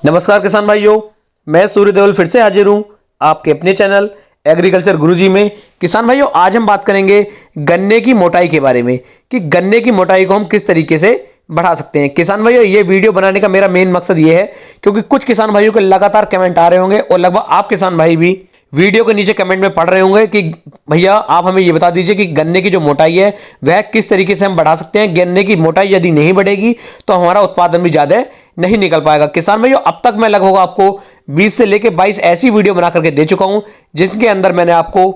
नमस्कार किसान भाइयों, मैं सूर्य देवल फिर से हाजिर हूं आपके अपने चैनल एग्रीकल्चर गुरुजी में। किसान भाइयों, आज हम बात करेंगे गन्ने की मोटाई के बारे में कि गन्ने की मोटाई को हम किस तरीके से बढ़ा सकते हैं। किसान भाइयों, ये वीडियो बनाने का मेरा मेन मकसद ये है क्योंकि कुछ किसान भाइयों के लगातार कमेंट आ रहे होंगे और लगभग आप किसान भाई भी वीडियो के नीचे कमेंट में पढ़ रहे होंगे कि भैया आप हमें ये बता दीजिए कि गन्ने की जो मोटाई है वह किस तरीके से हम बढ़ा सकते हैं। गन्ने की मोटाई यदि नहीं बढ़ेगी तो हमारा उत्पादन भी ज्यादा नहीं निकल पाएगा। किसान भाइयों, अब तक मैं लगभग आपको 20 से लेकर 22 ऐसी वीडियो बना करके दे चुका हूं जिसके अंदर मैंने आपको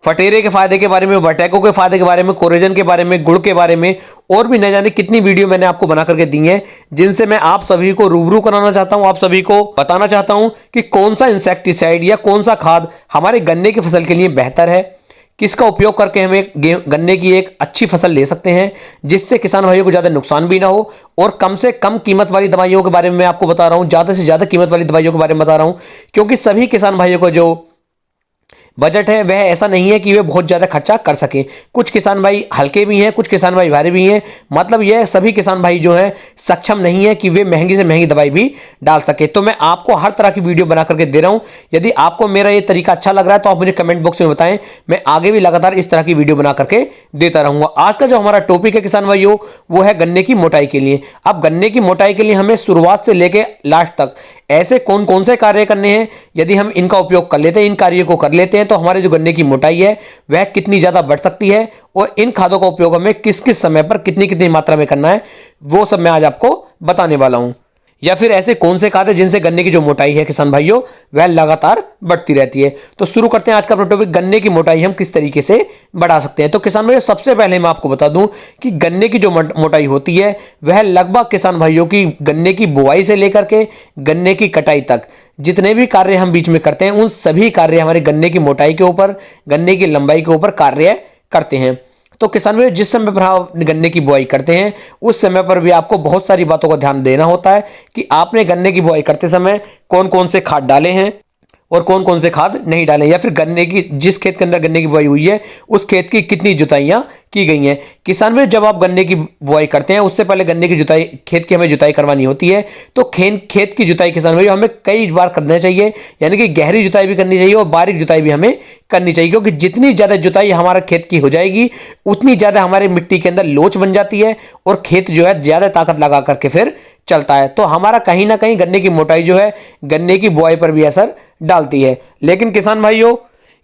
फटेरे के फायदे के बारे में, वटैको के फायदे के बारे में, कोरेजन के बारे में, गुड़ के बारे में और भी न जाने कितनी वीडियो मैंने आपको बना करके दी है, जिनसे मैं आप सभी को रूबरू कराना चाहता हूं, आप सभी को बताना चाहता हूं कि कौन सा इंसेक्टिसाइड या कौन सा खाद हमारे गन्ने की फसल के लिए बेहतर है, किसका उपयोग करके हमें गन्ने की एक अच्छी फसल ले सकते हैं जिससे किसान भाइयों को ज्यादा नुकसान भी ना हो, और कम से कम कीमत वाली दवाइयों के बारे में मैं आपको बता रहा हूं, ज्यादा से ज्यादा कीमत वाली दवाइयों के बारे में बता रहा हूं क्योंकि सभी किसान भाइयों को जो बजट है वह ऐसा नहीं है कि वे बहुत ज्यादा खर्चा कर सके। कुछ किसान भाई हल्के भी हैं, कुछ किसान भाई भारी भी हैं, मतलब यह सभी किसान भाई जो हैं सक्षम नहीं है कि वे महंगी से महंगी दवाई भी डाल सके। तो मैं आपको हर तरह की वीडियो बना करके दे रहा हूं। यदि आपको मेरा ये तरीका अच्छा लग रहा है तो आप मुझे कमेंट बॉक्स में बताएं, मैं आगे भी लगातार इस तरह की वीडियो बना करके देता रहूंगा। आज का जो हमारा टॉपिक है किसान भाइयों वो है गन्ने की मोटाई के लिए। अब गन्ने की मोटाई के लिए हमें शुरुआत से लेकर लास्ट तक ऐसे कौन कौन से कार्य करने हैं, यदि हम इनका उपयोग कर लेते हैं, इन कार्यों को कर लेते हैं तो हमारे जो गन्ने की मोटाई है वह कितनी ज्यादा बढ़ सकती है, और इन खादों का उपयोग हमें किस किस समय पर कितनी कितनी मात्रा में करना है वो सब मैं आज आपको बताने वाला हूं। या फिर ऐसे कौन से खाद है जिनसे गन्ने की जो मोटाई है किसान भाइयों वह लगातार बढ़ती रहती है। तो शुरू करते हैं आज का अपना टॉपिक, गन्ने की मोटाई हम किस तरीके से बढ़ा सकते हैं। तो किसान भाइयों, सबसे पहले मैं आपको बता दूं कि गन्ने की जो मोटाई होती है वह लगभग किसान भाइयों की गन्ने की बुआई से लेकर के गन्ने की कटाई तक जितने भी कार्य हम बीच में करते हैं उन सभी कार्य हमारे गन्ने की मोटाई के ऊपर, गन्ने की लंबाई के ऊपर कार्य करते हैं। तो किसान भाई, जिस समय पर आप गन्ने की बुआई करते हैं उस समय पर भी आपको बहुत सारी बातों का ध्यान देना होता है कि आपने गन्ने की बुआई करते समय कौन कौन से खाद डाले हैं और कौन कौन से खाद नहीं डाले, या फिर गन्ने की जिस खेत के अंदर गन्ने की बुआई हुई है उस खेत की कितनी जुताइयां की गई हैं। किसान भाई, जब आप गन्ने की बुआई करते हैं उससे पहले गन्ने की जुताई, खेत की हमें जुताई करवानी होती है। तो खेत की जुताई किसान भाई हमें कई बार करना चाहिए, यानी कि गहरी जुताई भी करनी चाहिए और बारीक जुताई भी हमें करनी चाहिए, क्योंकि जितनी ज्यादा जुताई हमारे खेत की हो जाएगी उतनी ज्यादा हमारे मिट्टी के अंदर लोच बन जाती है और खेत जो है ज्यादा ताकत लगा करके फिर चलता है। तो हमारा कहीं ना कहीं गन्ने की मोटाई जो है गन्ने की बुआई पर भी असर डालती है। लेकिन किसान भाइयों,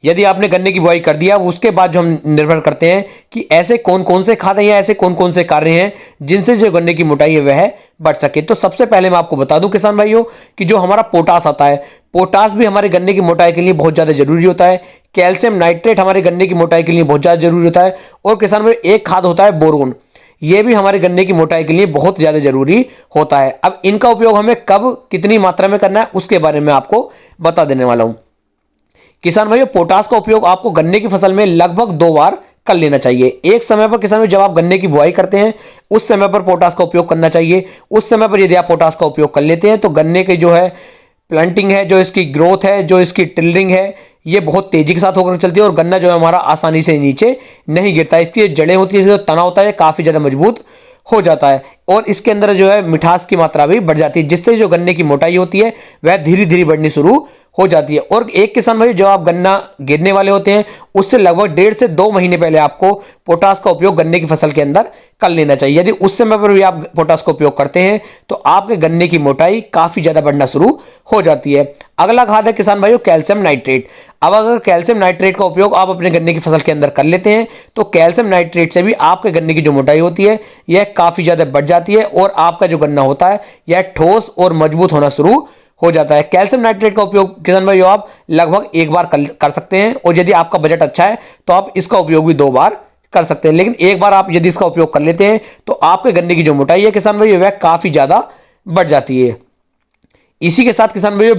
यदि आपने गन्ने की बुआई कर दिया उसके बाद जो हम निर्भर करते हैं कि ऐसे कौन कौन से खाद हैं या ऐसे कौन कौन से कार्य हैं जिनसे जो गन्ने की मोटाई है वह बढ़ सके। तो सबसे पहले मैं आपको बता दूं किसान भाइयों कि जो हमारा पोटास आता है, पोटास भी हमारे गन्ने की मोटाई के लिए बहुत ज्यादा जरूरी होता है। कैल्शियम नाइट्रेट हमारे गन्ने की मोटाई के लिए बहुत ज्यादा जरूरी होता है। और किसान भाई, एक खाद होता है बोरोन, यह भी हमारे गन्ने की मोटाई के लिए बहुत ज्यादा जरूरी होता है। अब इनका उपयोग हमें कब कितनी मात्रा में करना है उसके बारे में आपको बता देने वाला हूं। किसान भाइयों, पोटास का उपयोग आपको गन्ने की फसल में लगभग 2 बार कर लेना चाहिए। एक समय पर किसान भाई जब आप गन्ने की बुआई करते हैं उस समय पर पोटास का उपयोग करना चाहिए। उस समय पर यदि आप पोटास का उपयोग कर लेते हैं तो गन्ने की जो है प्लांटिंग है, जो इसकी ग्रोथ है, जो इसकी टिल्डिंग है, ये बहुत तेजी के साथ होकर चलती है और गन्ना जो है हमारा आसानी से नीचे नहीं गिरता है। इसकी जड़ें होती है, इसका तना होता है, काफी ज्यादा मजबूत हो जाता है और इसके अंदर जो है मिठास की मात्रा भी बढ़ जाती है, जिससे जो गन्ने की मोटाई होती है वह धीरे धीरे बढ़नी शुरू हो जाती है। और एक किसान भाई, जब आप गन्ना गिरने वाले होते हैं उससे लगभग 1.5 से 2 महीने पहले आपको पोटास का उपयोग गन्ने की फसल के अंदर कर लेना चाहिए। यदि उस समय पर भी आप पोटास का उपयोग करते हैं तो आपके गन्ने की मोटाई काफी ज्यादा बढ़ना शुरू हो जाती है। अगला खाद है किसान भाइयों कैल्शियम नाइट्रेट। अब अगर कैल्शियम नाइट्रेट का उपयोग आप अपने गन्ने की फसल के अंदर कर लेते हैं तो कैल्शियम नाइट्रेट से भी आपके गन्ने की जो मोटाई होती है यह काफी ज्यादा बढ़ जाती है और आपका जो गन्ना होता है यह ठोस और मजबूत होना शुरू हो जाता है। कैल्शियम नाइट्रेट का उपयोग किसान भाइयों आप लगभग 1 बार कर सकते हैं, और यदि आपका बजट अच्छा है तो आप इसका उपयोग भी 2 बार कर सकते हैं। लेकिन एक बार आप यदि इसका उपयोग कर लेते हैं तो आपके गन्ने की जो मोटाई है किसान भाइयों वह काफी ज्यादा बढ़ जाती है। इसी के साथ किसान भाइयों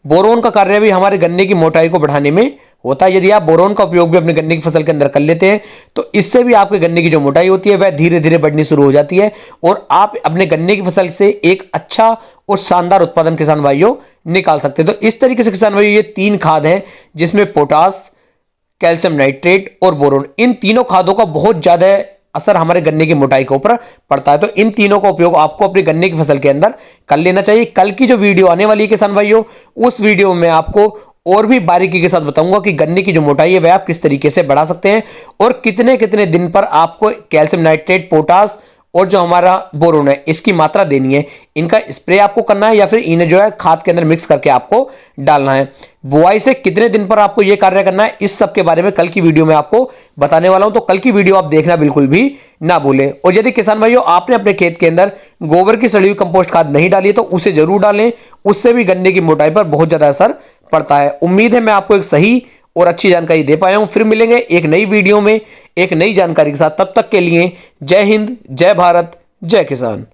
बोरोन का कार्य भी हमारे गन्ने की मोटाई को बढ़ाने में होता है। यदि आप बोरोन का उपयोग भी अपने गन्ने की फसल के अंदर कर लेते हैं तो इससे भी आपके गन्ने की जो मोटाई होती है वह धीरे धीरे बढ़नी शुरू हो जाती है और आप अपने गन्ने की फसल से एक अच्छा और शानदार उत्पादन किसान भाइयों निकाल सकते हैं। तो इस तरीके से किसान भाइयों ये 3 खाद हैं जिसमें पोटास, कैल्शियम नाइट्रेट और बोरोन, इन तीनों खादों का बहुत ज्यादा असर हमारे गन्ने की मोटाई के ऊपर पड़ता है। तो इन तीनों का उपयोग आपको अपनी गन्ने की फसल के अंदर कर लेना चाहिए। कल की जो वीडियो आने वाली है किसान भाइयों, उस वीडियो में आपको और भी बारीकी के साथ बताऊंगा कि गन्ने की जो मोटाई है वह आप किस तरीके से बढ़ा सकते हैं और कितने कितने दिन पर आपको कैल्शियम नाइट्रेट, पोटास और जो हमारा बोरोन है इसकी मात्रा देनी है। इनका स्प्रे आपको करना है या फिर इन्हें जो है खाद के अंदर मिक्स करके आपको डालना है। बुआई से कितने दिन पर आपको यह कार्य करना है, इस सब के बारे में कल की वीडियो में आपको बताने वाला हूं। तो कल की वीडियो आप देखना बिल्कुल भी ना भूलें। और यदि किसान भाइयों आपने अपने खेत के अंदर गोबर की सड़ी हुई कंपोस्ट खाद नहीं डाली है तो उसे जरूर डालें, उससे भी गन्ने की मोटाई पर बहुत ज्यादा असर पड़ता है। उम्मीद है मैं आपको एक सही और अच्छी जानकारी दे पाया हूं। फिर मिलेंगे एक नई वीडियो में एक नई जानकारी के साथ। तब तक के लिए जय हिंद, जय भारत, जय किसान।